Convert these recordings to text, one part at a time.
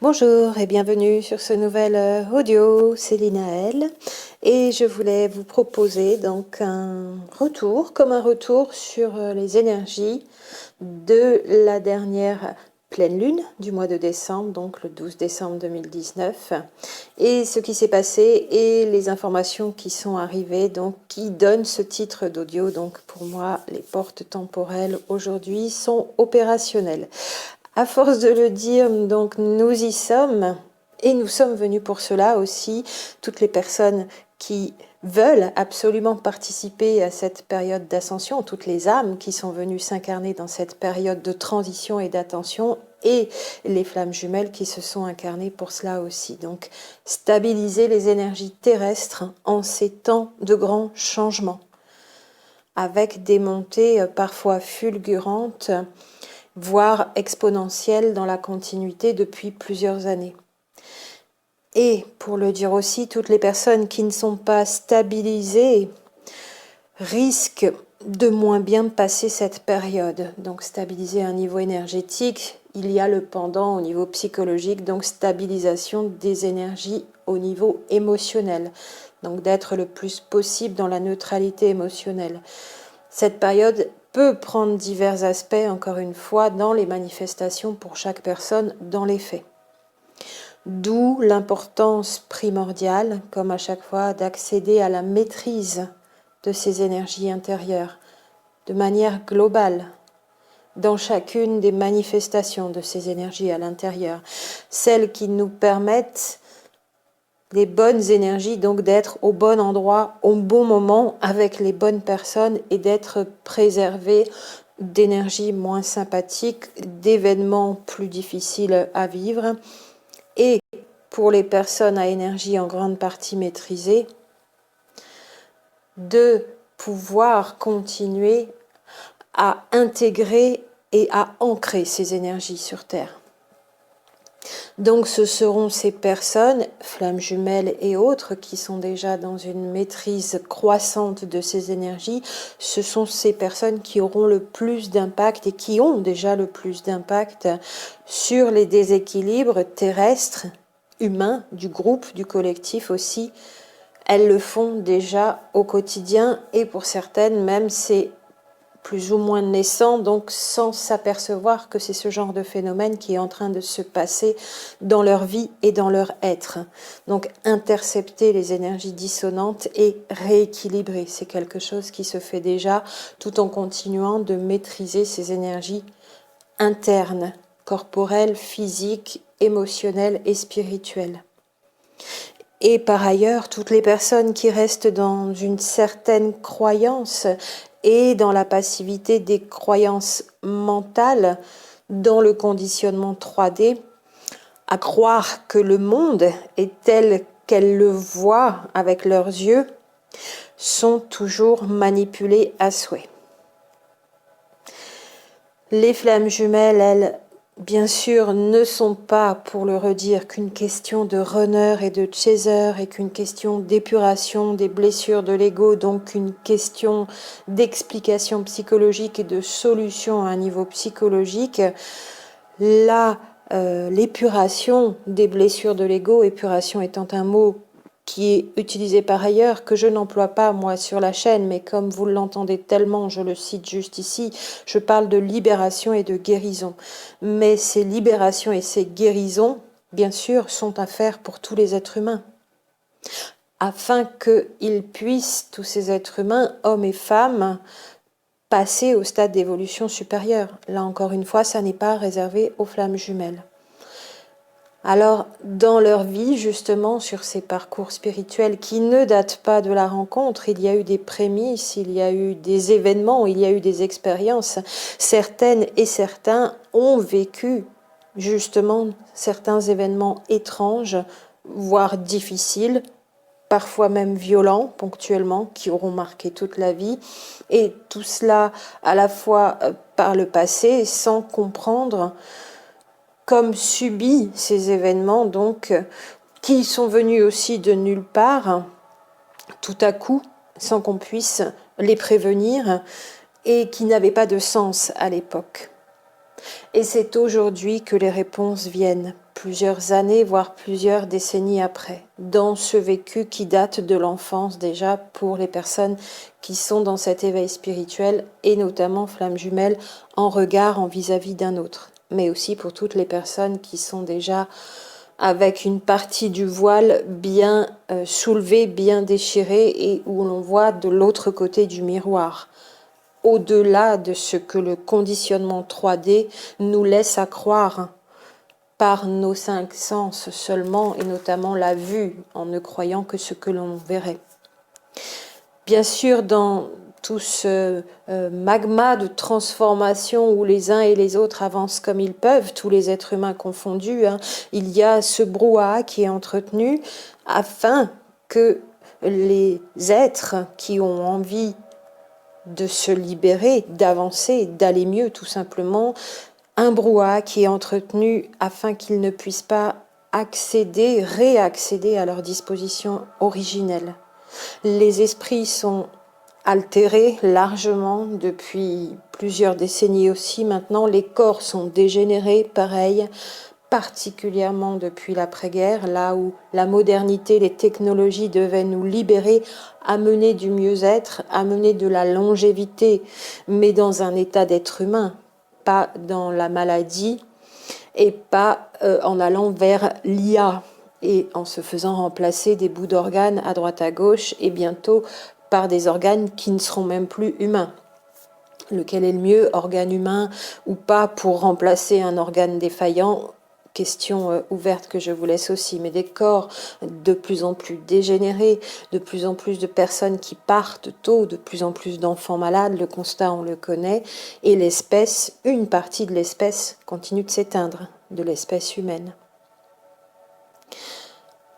Bonjour et bienvenue sur ce nouvel audio, c'est Linaëlle et je voulais vous proposer donc un retour sur les énergies de la dernière pleine lune du mois de décembre, donc le 12 décembre 2019, et ce qui s'est passé et les informations qui sont arrivées, donc qui donnent ce titre d'audio. Donc pour moi, les portes temporelles aujourd'hui sont opérationnelles. À force de le dire, donc nous y sommes, et nous sommes venus pour cela aussi, toutes les personnes qui veulent absolument participer à cette période d'ascension, toutes les âmes qui sont venues s'incarner dans cette période de transition et d'attention, et les flammes jumelles qui se sont incarnées pour cela aussi. Donc, stabiliser les énergies terrestres en ces temps de grands changements, avec des montées parfois fulgurantes, voire exponentielle dans la continuité depuis plusieurs années. Et, pour le dire aussi, toutes les personnes qui ne sont pas stabilisées risquent de moins bien passer cette période. Donc stabiliser un niveau énergétique, il y a le pendant au niveau psychologique, donc stabilisation des énergies au niveau émotionnel. Donc d'être le plus possible dans la neutralité émotionnelle. Cette période peut prendre divers aspects, encore une fois, dans les manifestations pour chaque personne, dans les faits. D'où l'importance primordiale, comme à chaque fois, d'accéder à la maîtrise de ces énergies intérieures, de manière globale, dans chacune des manifestations de ces énergies à l'intérieur, celles qui nous permettent les bonnes énergies, donc d'être au bon endroit, au bon moment, avec les bonnes personnes et d'être préservé d'énergies moins sympathiques, d'événements plus difficiles à vivre. Et pour les personnes à énergie en grande partie maîtrisée, de pouvoir continuer à intégrer et à ancrer ces énergies sur Terre. Donc ce seront ces personnes, flammes jumelles et autres, qui sont déjà dans une maîtrise croissante de ces énergies. Ce sont ces personnes qui auront le plus d'impact et qui ont déjà le plus d'impact sur les déséquilibres terrestres, humains, du groupe, du collectif aussi. Elles le font déjà au quotidien et pour certaines même c'est plus ou moins naissant, donc sans s'apercevoir que c'est ce genre de phénomène qui est en train de se passer dans leur vie et dans leur être. Donc intercepter les énergies dissonantes et rééquilibrer, c'est quelque chose qui se fait déjà tout en continuant de maîtriser ces énergies internes, corporelles, physiques, émotionnelles et spirituelles. Et par ailleurs, toutes les personnes qui restent dans une certaine croyance et dans la passivité des croyances mentales, dans le conditionnement 3D, à croire que le monde est tel qu'elles le voient avec leurs yeux, sont toujours manipulées à souhait. Les flammes jumelles, elles, bien sûr, ne sont pas, pour le redire, qu'une question de runner et de chaser et qu'une question d'épuration des blessures de l'ego, donc une question d'explication psychologique et de solution à un niveau psychologique. Là, l'épuration des blessures de l'ego, épuration étant un mot qui est utilisé par ailleurs, que je n'emploie pas moi sur la chaîne, mais comme vous l'entendez tellement, je le cite juste ici, je parle de libération et de guérison. Mais ces libérations et ces guérisons, bien sûr, sont à faire pour tous les êtres humains, afin qu'ils puissent, tous ces êtres humains, hommes et femmes, passer au stade d'évolution supérieure. Là encore une fois, ça n'est pas réservé aux flammes jumelles. Alors, dans leur vie, justement, sur ces parcours spirituels qui ne datent pas de la rencontre, il y a eu des prémices, il y a eu des événements, il y a eu des expériences. Certaines et certains ont vécu, justement, certains événements étranges, voire difficiles, parfois même violents, ponctuellement, qui auront marqué toute la vie. Et tout cela, à la fois par le passé, sans comprendre comme subi ces événements, donc, qui sont venus aussi de nulle part, tout à coup, sans qu'on puisse les prévenir, et qui n'avaient pas de sens à l'époque. Et c'est aujourd'hui que les réponses viennent plusieurs années, voire plusieurs décennies après, dans ce vécu qui date de l'enfance déjà pour les personnes qui sont dans cet éveil spirituel et notamment flamme jumelle en regard en vis-à-vis d'un autre, mais aussi pour toutes les personnes qui sont déjà avec une partie du voile bien soulevée, bien déchirée et où l'on voit de l'autre côté du miroir, au-delà de ce que le conditionnement 3D nous laisse à croire par nos 5 sens seulement, et notamment la vue, en ne croyant que ce que l'on verrait. Bien sûr, dans tout ce magma de transformation où les uns et les autres avancent comme ils peuvent, tous les êtres humains confondus, il y a ce brouhaha qui est entretenu afin que les êtres qui ont envie de se libérer, d'avancer, d'aller mieux tout simplement, un brouhaha qui est entretenu afin qu'ils ne puissent pas accéder, réaccéder à leur disposition originelle. Les esprits sont altérés largement depuis plusieurs décennies aussi maintenant, les corps sont dégénérés, pareil, particulièrement depuis l'après-guerre, là où la modernité, les technologies devaient nous libérer, amener du mieux-être, amener de la longévité, mais dans un état d'être humain, pas dans la maladie et pas en allant vers l'IA et en se faisant remplacer des bouts d'organes à droite à gauche et bientôt par des organes qui ne seront même plus humains. Lequel est le mieux, organe humain ou pas, pour remplacer un organe défaillant? Question ouverte que je vous laisse aussi, mais des corps de plus en plus dégénérés, de plus en plus de personnes qui partent tôt, de plus en plus d'enfants malades, le constat on le connaît, et l'espèce, une partie de l'espèce continue de s'éteindre, de l'espèce humaine.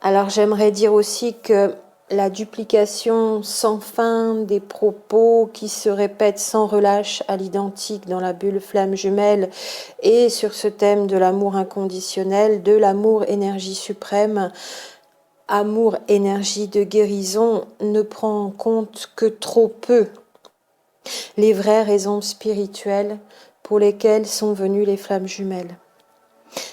Alors j'aimerais dire aussi que la duplication sans fin des propos qui se répètent sans relâche à l'identique dans la bulle flamme jumelle et sur ce thème de l'amour inconditionnel, de l'amour énergie suprême, amour énergie de guérison, ne prend en compte que trop peu les vraies raisons spirituelles pour lesquelles sont venues les flammes jumelles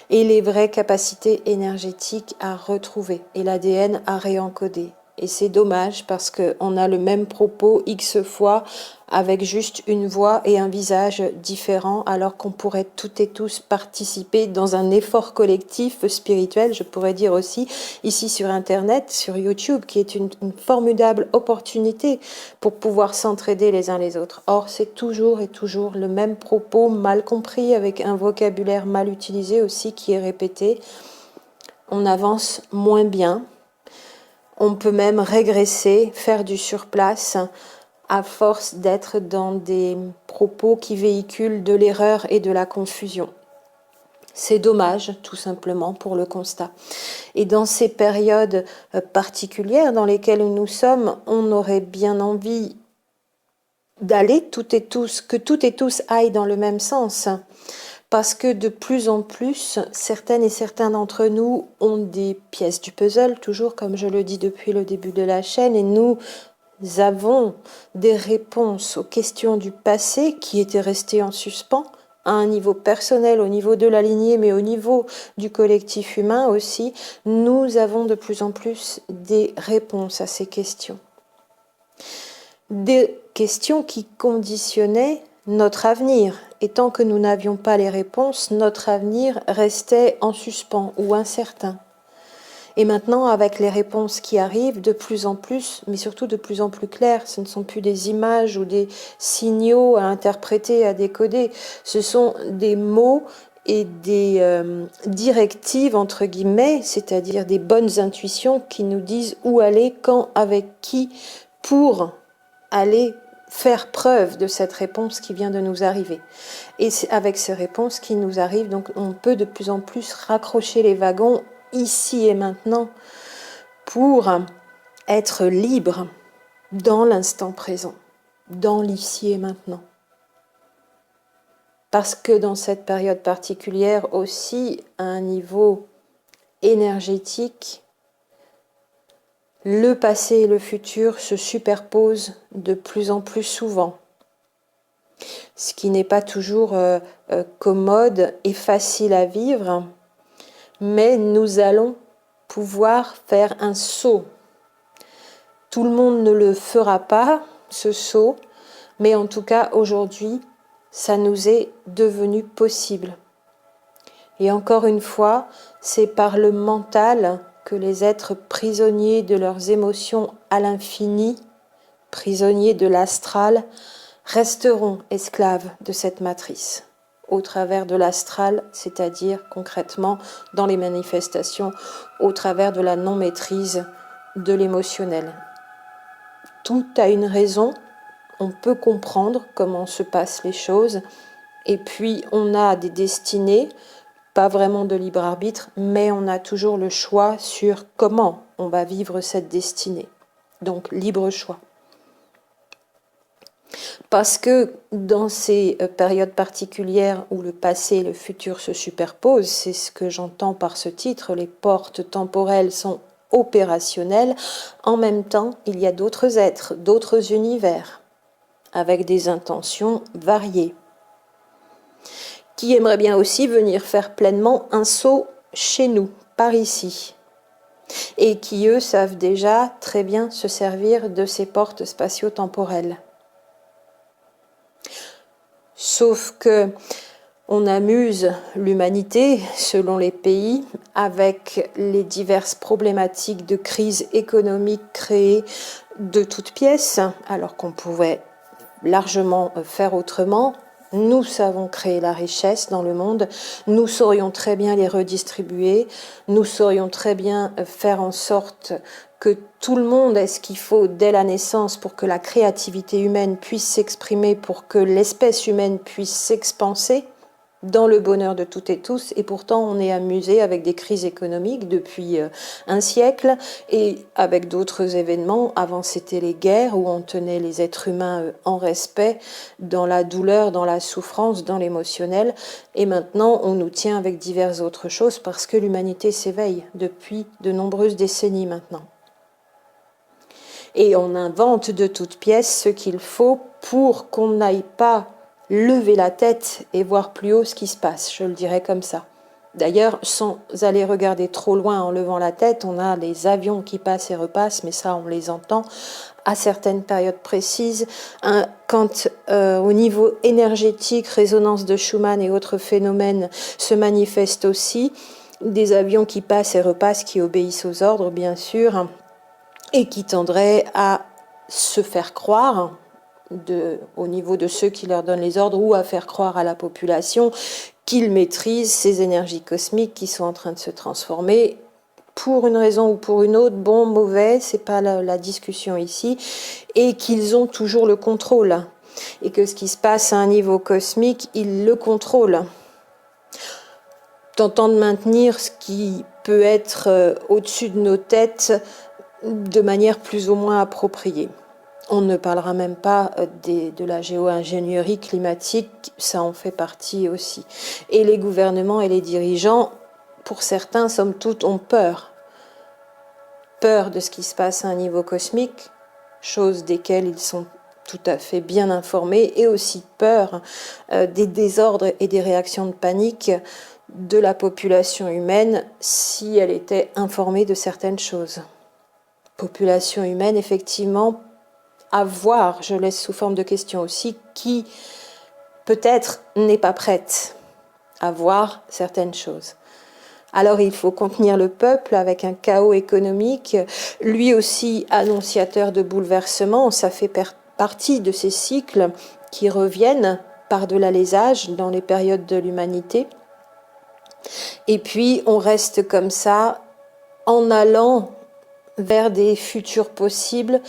et les vraies capacités énergétiques à retrouver et l'ADN à réencoder. Et c'est dommage parce qu'on a le même propos X fois avec juste une voix et un visage différent, alors qu'on pourrait toutes et tous participer dans un effort collectif spirituel, je pourrais dire aussi, ici sur Internet, sur YouTube, qui est une formidable opportunité pour pouvoir s'entraider les uns les autres. Or, c'est toujours et toujours le même propos mal compris, avec un vocabulaire mal utilisé aussi qui est répété. On avance moins bien. On peut même régresser, faire du surplace, à force d'être dans des propos qui véhiculent de l'erreur et de la confusion. C'est dommage, tout simplement, pour le constat. Et dans ces périodes particulières dans lesquelles nous sommes, on aurait bien envie d'aller toutes et tous, que toutes et tous aillent dans le même sens. Parce que de plus en plus, certaines et certains d'entre nous ont des pièces du puzzle, toujours comme je le dis depuis le début de la chaîne, et nous avons des réponses aux questions du passé qui étaient restées en suspens, à un niveau personnel, au niveau de la lignée, mais au niveau du collectif humain aussi. Nous avons de plus en plus des réponses à ces questions. Des questions qui conditionnaient notre avenir. Et tant que nous n'avions pas les réponses, notre avenir restait en suspens ou incertain. Et maintenant, avec les réponses qui arrivent de plus en plus, mais surtout de plus en plus claires, ce ne sont plus des images ou des signaux à interpréter, à décoder, ce sont des mots et des directives, entre guillemets, c'est-à-dire des bonnes intuitions qui nous disent où aller, quand, avec qui, pour aller faire preuve de cette réponse qui vient de nous arriver. Et c'est avec ces réponses qui nous arrivent, donc on peut de plus en plus raccrocher les wagons ici et maintenant pour être libre dans l'instant présent, dans l'ici et maintenant. Parce que dans cette période particulière aussi, à un niveau énergétique, le passé et le futur se superposent de plus en plus souvent, ce qui n'est pas toujours commode et facile à vivre, mais nous allons pouvoir faire un saut. Tout le monde ne le fera pas, ce saut, mais en tout cas aujourd'hui, ça nous est devenu possible. Et encore une fois, c'est par le mental que les êtres prisonniers de leurs émotions à l'infini, prisonniers de l'astral, resteront esclaves de cette matrice, au travers de l'astral, c'est-à-dire concrètement dans les manifestations, au travers de la non-maîtrise de l'émotionnel. Tout a une raison, on peut comprendre comment se passent les choses, et puis on a des destinées, pas vraiment de libre arbitre, mais on a toujours le choix sur comment on va vivre cette destinée. Donc libre choix. Parce que dans ces périodes particulières où le passé et le futur se superposent, c'est ce que j'entends par ce titre, les portes temporelles sont opérationnelles, en même temps il y a d'autres êtres, d'autres univers, avec des intentions variées, qui aimeraient bien aussi venir faire pleinement un saut chez nous, par ici, et qui eux savent déjà très bien se servir de ces portes spatio-temporelles. Sauf que on amuse l'humanité, selon les pays, avec les diverses problématiques de crise économique créées de toutes pièces, alors qu'on pouvait largement faire autrement. Nous savons créer la richesse dans le monde, nous saurions très bien les redistribuer, nous saurions très bien faire en sorte que tout le monde ait ce qu'il faut dès la naissance pour que la créativité humaine puisse s'exprimer, pour que l'espèce humaine puisse s'expanser dans le bonheur de toutes et tous, et pourtant on est amusé avec des crises économiques depuis un siècle, et avec d'autres événements. Avant c'était les guerres où on tenait les êtres humains en respect, dans la douleur, dans la souffrance, dans l'émotionnel, et maintenant on nous tient avec diverses autres choses parce que l'humanité s'éveille depuis de nombreuses décennies maintenant. Et on invente de toutes pièces ce qu'il faut pour qu'on n'aille pas lever la tête et voir plus haut ce qui se passe, je le dirais comme ça. D'ailleurs, sans aller regarder trop loin en levant la tête, on a les avions qui passent et repassent, mais ça on les entend à certaines périodes précises. Quand au niveau énergétique, résonance de Schumann et autres phénomènes se manifestent aussi, des avions qui passent et repassent, qui obéissent aux ordres bien sûr, et qui tendraient à se faire croire, au niveau de ceux qui leur donnent les ordres, ou à faire croire à la population qu'ils maîtrisent ces énergies cosmiques qui sont en train de se transformer pour une raison ou pour une autre, bon, mauvais, c'est pas la discussion ici, et qu'ils ont toujours le contrôle, et que ce qui se passe à un niveau cosmique, ils le contrôlent, tentant de maintenir ce qui peut être au-dessus de nos têtes de manière plus ou moins appropriée. On ne parlera même pas de la géo-ingénierie climatique, ça en fait partie aussi. Et les gouvernements et les dirigeants, pour certains, somme toute, ont peur. Peur de ce qui se passe à un niveau cosmique, chose desquelles ils sont tout à fait bien informés, et aussi peur des désordres et des réactions de panique de la population humaine si elle était informée de certaines choses. Population humaine, effectivement, à voir, je laisse sous forme de question aussi, qui peut-être n'est pas prête à voir certaines choses. Alors il faut contenir le peuple avec un chaos économique, lui aussi annonciateur de bouleversements, ça fait partie de ces cycles qui reviennent par-delà les âges dans les périodes de l'humanité. Et puis on reste comme ça en allant vers des futurs possibles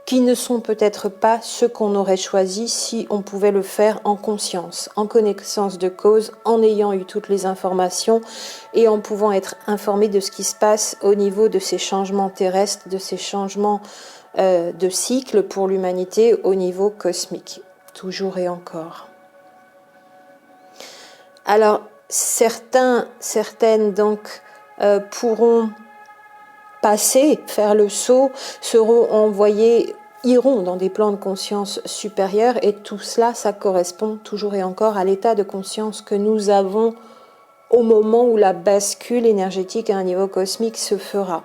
qui ne sont peut-être pas ceux qu'on aurait choisis si on pouvait le faire en conscience, en connaissance de cause, en ayant eu toutes les informations et en pouvant être informé de ce qui se passe au niveau de ces changements terrestres, de ces changements de cycle pour l'humanité au niveau cosmique, toujours et encore. Alors, certaines donc pourront passer, faire le saut, seront envoyés, iront dans des plans de conscience supérieurs, et tout cela, ça correspond toujours et encore à l'état de conscience que nous avons au moment où la bascule énergétique à un niveau cosmique se fera.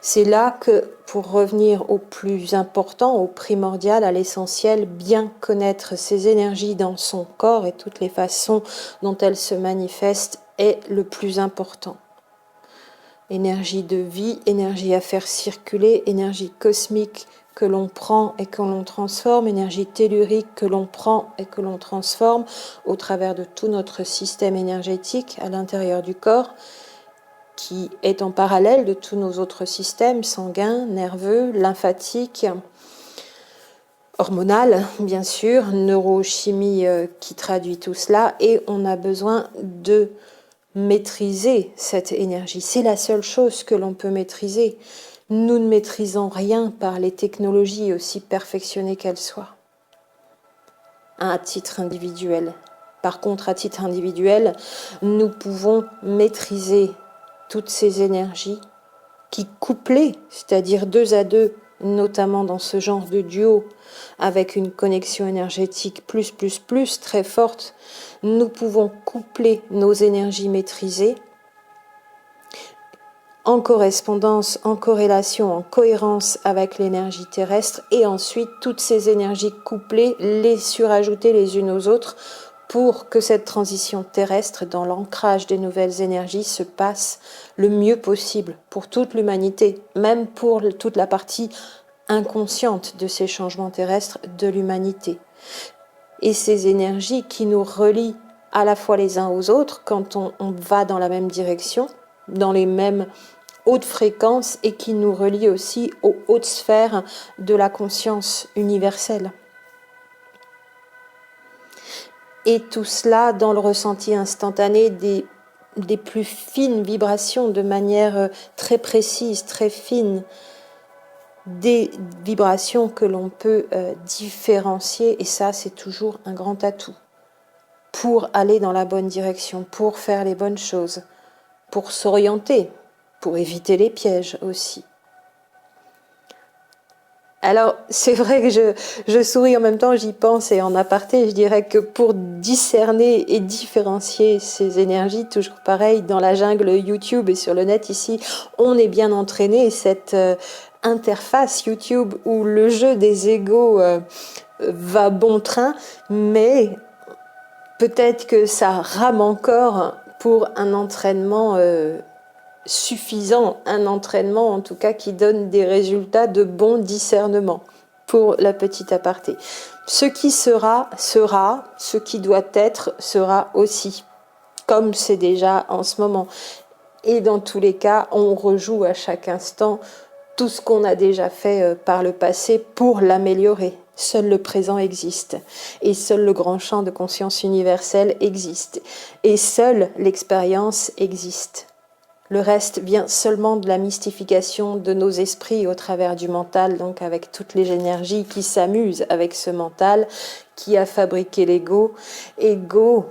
C'est là que, pour revenir au plus important, au primordial, à l'essentiel, bien connaître ses énergies dans son corps et toutes les façons dont elles se manifestent est le plus important. Énergie de vie, énergie à faire circuler, énergie cosmique que l'on prend et que l'on transforme, énergie tellurique que l'on prend et que l'on transforme au travers de tout notre système énergétique à l'intérieur du corps, qui est en parallèle de tous nos autres systèmes sanguins, nerveux, lymphatiques, hormonal, bien sûr, neurochimie qui traduit tout cela, et on a besoin de maîtriser cette énergie. C'est la seule chose que l'on peut maîtriser. Nous ne maîtrisons rien par les technologies, aussi perfectionnées qu'elles soient, à titre individuel. Par contre, à titre individuel, nous pouvons maîtriser toutes ces énergies qui, couplées, c'est-à-dire 2 à 2, notamment dans ce genre de duo, avec une connexion énergétique plus très forte, nous pouvons coupler nos énergies maîtrisées en correspondance, en corrélation, en cohérence avec l'énergie terrestre, et ensuite toutes ces énergies couplées, les surajouter les unes aux autres pour que cette transition terrestre dans l'ancrage des nouvelles énergies se passe le mieux possible pour toute l'humanité, même pour toute la partie inconsciente de ces changements terrestres de l'humanité. Et ces énergies qui nous relient à la fois les uns aux autres quand on va dans la même direction, dans les mêmes hautes fréquences, et qui nous relient aussi aux hautes sphères de la conscience universelle. Et tout cela dans le ressenti instantané des plus fines vibrations, de manière très précise, très fine, des vibrations que l'on peut différencier, et ça c'est toujours un grand atout pour aller dans la bonne direction, pour faire les bonnes choses, pour s'orienter, pour éviter les pièges aussi. Alors, c'est vrai que je souris en même temps, j'y pense, et en aparté, je dirais que pour discerner et différencier ces énergies, toujours pareil, dans la jungle YouTube et sur le net ici, on est bien entraîné. Cette interface YouTube où le jeu des égos va bon train, mais peut-être que ça rame encore pour un entraînement suffisant, un entraînement en tout cas qui donne des résultats de bon discernement, pour la petite aparté. Ce qui sera, sera, ce qui doit être, sera aussi, comme c'est déjà en ce moment. Et dans tous les cas, on rejoue à chaque instant tout ce qu'on a déjà fait par le passé pour l'améliorer. Seul le présent existe, et seul le grand champ de conscience universelle existe, et seule l'expérience existe. Le reste vient seulement de la mystification de nos esprits au travers du mental, donc avec toutes les énergies qui s'amusent avec ce mental qui a fabriqué l'ego, ego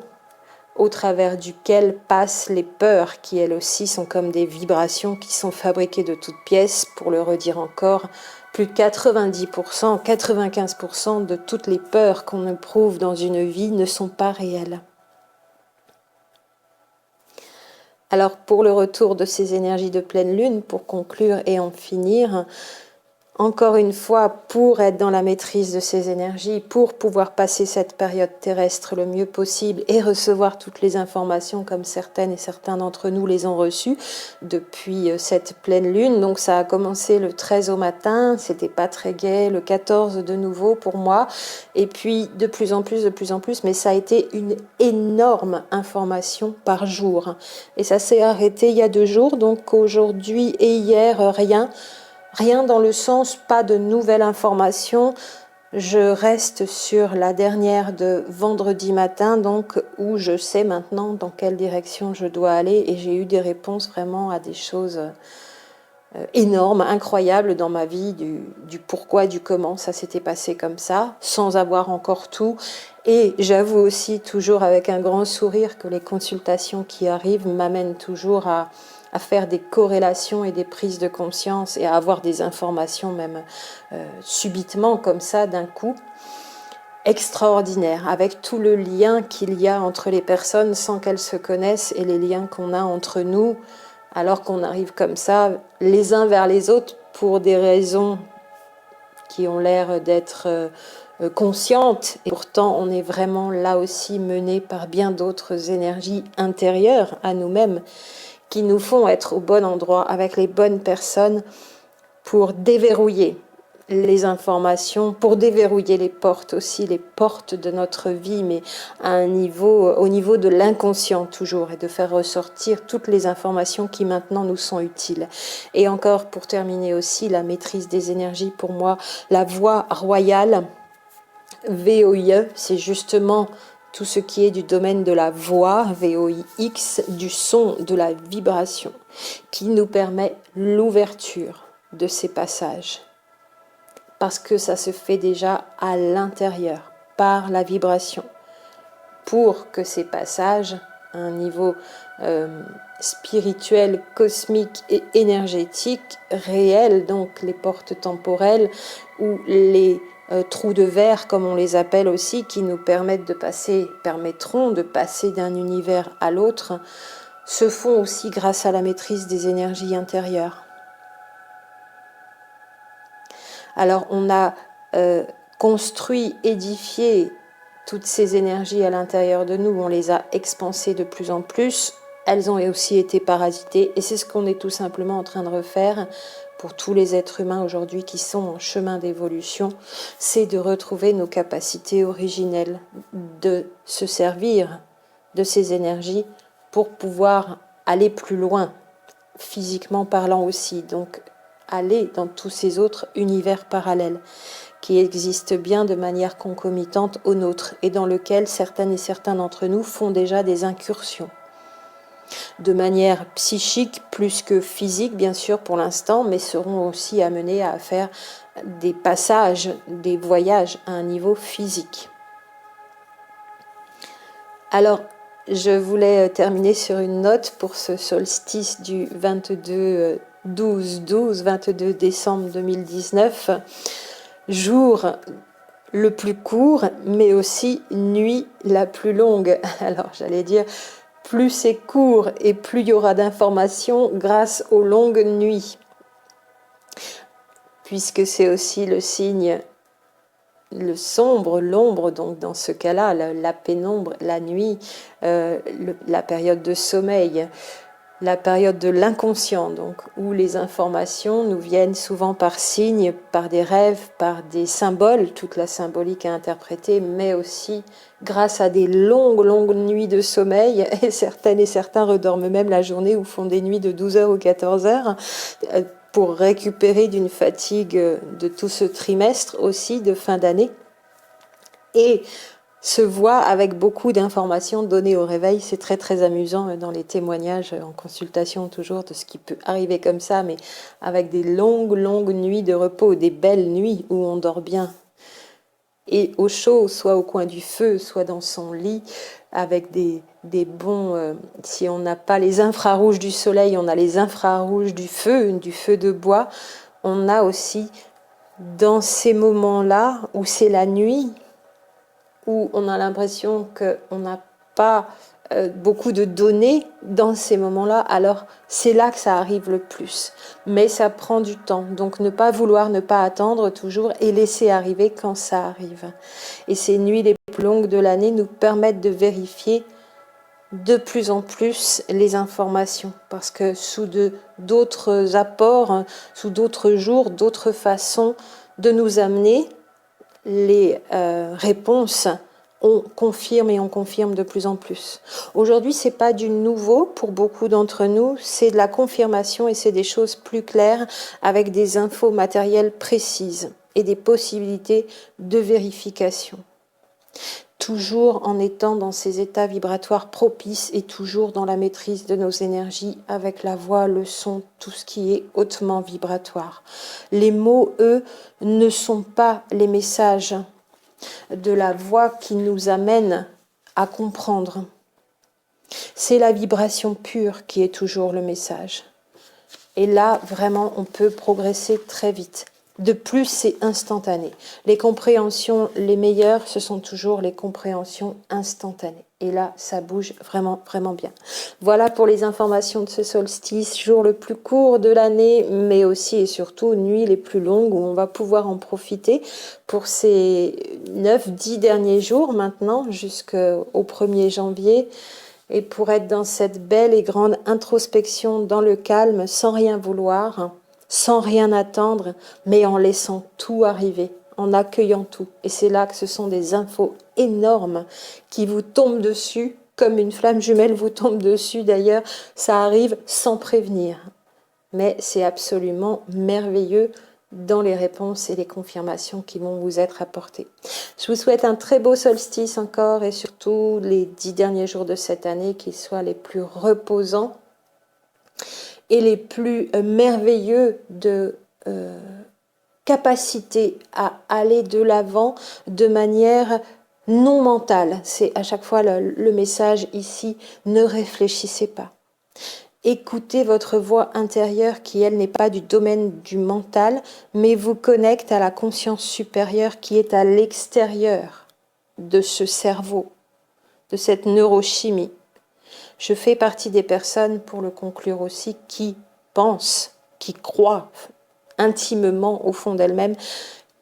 au travers duquel passent les peurs qui elles aussi sont comme des vibrations qui sont fabriquées de toutes pièces. Pour le redire encore, plus de 90%, 95% de toutes les peurs qu'on éprouve dans une vie ne sont pas réelles. Alors pour le retour de ces énergies de pleine lune, pour conclure et en finir, encore une fois, pour être dans la maîtrise de ces énergies, pour pouvoir passer cette période terrestre le mieux possible et recevoir toutes les informations comme certaines et certains d'entre nous les ont reçues depuis cette pleine lune. Donc ça a commencé le 13 au matin, c'était pas très gai, le 14 de nouveau pour moi, et puis de plus en plus, mais ça a été une énorme information par jour. Et ça s'est arrêté il y a 2 jours, donc aujourd'hui et hier, rien dans le sens, pas de nouvelles informations. Je reste sur la dernière de vendredi matin, donc où je sais maintenant dans quelle direction je dois aller, et j'ai eu des réponses vraiment à des choses énormes, incroyables dans ma vie, du pourquoi, du comment ça s'était passé comme ça, sans avoir encore tout. Et j'avoue aussi toujours avec un grand sourire que les consultations qui arrivent m'amènent toujours à faire des corrélations et des prises de conscience et à avoir des informations même subitement comme ça d'un coup. extraordinaire, avec tout le lien qu'il y a entre les personnes sans qu'elles se connaissent et les liens qu'on a entre nous, alors qu'on arrive comme ça, les uns vers les autres, pour des raisons qui ont l'air d'être conscientes. Et pourtant, on est vraiment là aussi mené par bien d'autres énergies intérieures à nous-mêmes qui nous font être au bon endroit avec les bonnes personnes pour déverrouiller les informations, pour déverrouiller les portes aussi, les portes de notre vie, mais à un niveau, au niveau de l'inconscient toujours, et de faire ressortir toutes les informations qui maintenant nous sont utiles. Et encore, pour terminer aussi, la maîtrise des énergies, pour moi, la voie royale, VOIE, c'est justement tout ce qui est du domaine de la voix, VOIX, du son, de la vibration, qui nous permet l'ouverture de ces passages. Parce que ça se fait déjà à l'intérieur, par la vibration, pour que ces passages, à un niveau spirituel, cosmique et énergétique, réel, donc les portes temporelles, ou les trous de verre, comme on les appelle aussi, qui nous permettent de passer, permettront de passer d'un univers à l'autre, se font aussi grâce à la maîtrise des énergies intérieures. Alors on a construit, édifié toutes ces énergies à l'intérieur de nous, on les a expansées de plus en plus, elles ont aussi été parasitées, et c'est ce qu'on est tout simplement en train de refaire pour tous les êtres humains aujourd'hui qui sont en chemin d'évolution, c'est de retrouver nos capacités originelles, de se servir de ces énergies pour pouvoir aller plus loin, physiquement parlant aussi, donc aller dans tous ces autres univers parallèles qui existent bien de manière concomitante au nôtre et dans lequel certaines et certains d'entre nous font déjà des incursions. De manière psychique plus que physique, bien sûr, pour l'instant, mais seront aussi amenés à faire des passages, des voyages à un niveau physique. Alors, je voulais terminer sur une note pour ce solstice du 22 décembre 2019, jour le plus court, mais aussi nuit la plus longue. Alors, j'allais dire, plus c'est court et plus il y aura d'informations grâce aux longues nuits, puisque c'est aussi le signe, le sombre, l'ombre, donc dans ce cas-là, la pénombre, la nuit, la période de sommeil, la période de l'inconscient, donc où les informations nous viennent souvent par signes, par des rêves, par des symboles, toute la symbolique à interpréter, mais aussi grâce à des longues nuits de sommeil, et certaines et certains redorment même la journée ou font des nuits de 12 heures ou 14 heures, pour récupérer d'une fatigue de tout ce trimestre aussi de fin d'année. Et se voit avec beaucoup d'informations données au réveil. C'est très amusant dans les témoignages en consultation toujours de ce qui peut arriver comme ça, mais avec des longues nuits de repos, des belles nuits où on dort bien. Et au chaud, soit au coin du feu, soit dans son lit, avec des bons... si on n'a pas les infrarouges du soleil, on a les infrarouges du feu de bois. On a aussi, dans ces moments-là, où c'est la nuit, où on a l'impression qu'on n'a pas beaucoup de données dans ces moments-là, alors c'est là que ça arrive le plus. Mais ça prend du temps, donc ne pas vouloir, ne pas attendre toujours et laisser arriver quand ça arrive. Et ces nuits les plus longues de l'année nous permettent de vérifier de plus en plus les informations, parce que sous d'autres apports, sous d'autres jours, d'autres façons de nous amener, les réponses, on confirme de plus en plus. Aujourd'hui, c'est pas du nouveau pour beaucoup d'entre nous, c'est de la confirmation et c'est des choses plus claires avec des infos matérielles précises et des possibilités de vérification. Toujours en étant dans ces états vibratoires propices et toujours dans la maîtrise de nos énergies avec la voix, le son, tout ce qui est hautement vibratoire. Les mots, eux, ne sont pas les messages de la voix qui nous amènent à comprendre. C'est la vibration pure qui est toujours le message. Et là, vraiment, on peut progresser très vite. De plus, c'est instantané. Les compréhensions les meilleures, ce sont toujours les compréhensions instantanées. Et là, ça bouge vraiment, vraiment bien. Voilà pour les informations de ce solstice, jour le plus court de l'année, mais aussi et surtout nuit les plus longues où on va pouvoir en profiter pour ces 9-10 derniers jours maintenant, jusqu'au 1er janvier. Et pour être dans cette belle et grande introspection dans le calme, sans rien vouloir, sans rien attendre, mais en laissant tout arriver, en accueillant tout. Et c'est là que ce sont des infos énormes qui vous tombent dessus, comme une flamme jumelle vous tombe dessus d'ailleurs, ça arrive sans prévenir. Mais c'est absolument merveilleux dans les réponses et les confirmations qui vont vous être apportées. Je vous souhaite un très beau solstice encore et surtout les 10 derniers jours de cette année qui soient les plus reposants et les plus merveilleux de capacité à aller de l'avant de manière non mentale. C'est à chaque fois le message ici, ne réfléchissez pas. Écoutez votre voix intérieure qui, elle, n'est pas du domaine du mental, mais vous connecte à la conscience supérieure qui est à l'extérieur de ce cerveau, de cette neurochimie. Je fais partie des personnes, pour le conclure aussi, qui pensent, qui croient intimement au fond d'elles-mêmes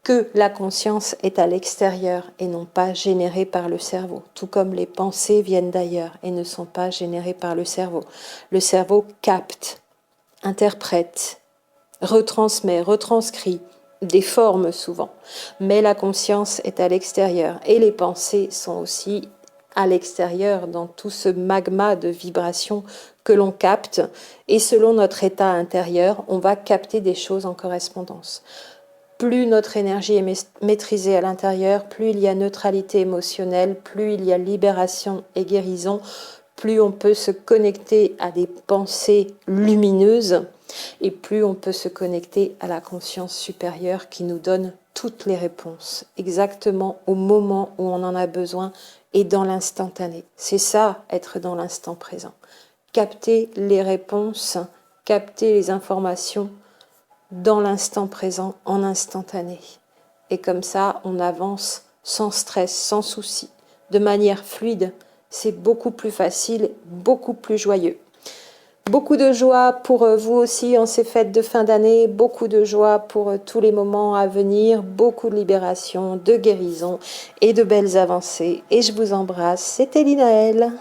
que la conscience est à l'extérieur et non pas générée par le cerveau, tout comme les pensées viennent d'ailleurs et ne sont pas générées par le cerveau. Le cerveau capte, interprète, retransmet, retranscrit des formes souvent, mais la conscience est à l'extérieur et les pensées sont aussi à l'extérieur dans tout ce magma de vibrations que l'on capte et selon notre état intérieur, on va capter des choses en correspondance. Plus notre énergie est maîtrisée à l'intérieur, plus il y a neutralité émotionnelle, plus il y a libération et guérison, plus on peut se connecter à des pensées lumineuses et plus on peut se connecter à la conscience supérieure qui nous donne toutes les réponses, exactement au moment où on en a besoin et dans l'instantané. C'est ça, être dans l'instant présent. Capter les réponses, capter les informations dans l'instant présent, en instantané. Et comme ça, on avance sans stress, sans souci, de manière fluide. C'est beaucoup plus facile, beaucoup plus joyeux. Beaucoup de joie pour vous aussi en ces fêtes de fin d'année, beaucoup de joie pour tous les moments à venir, beaucoup de libération, de guérison et de belles avancées. Et je vous embrasse, c'était Linaëlle.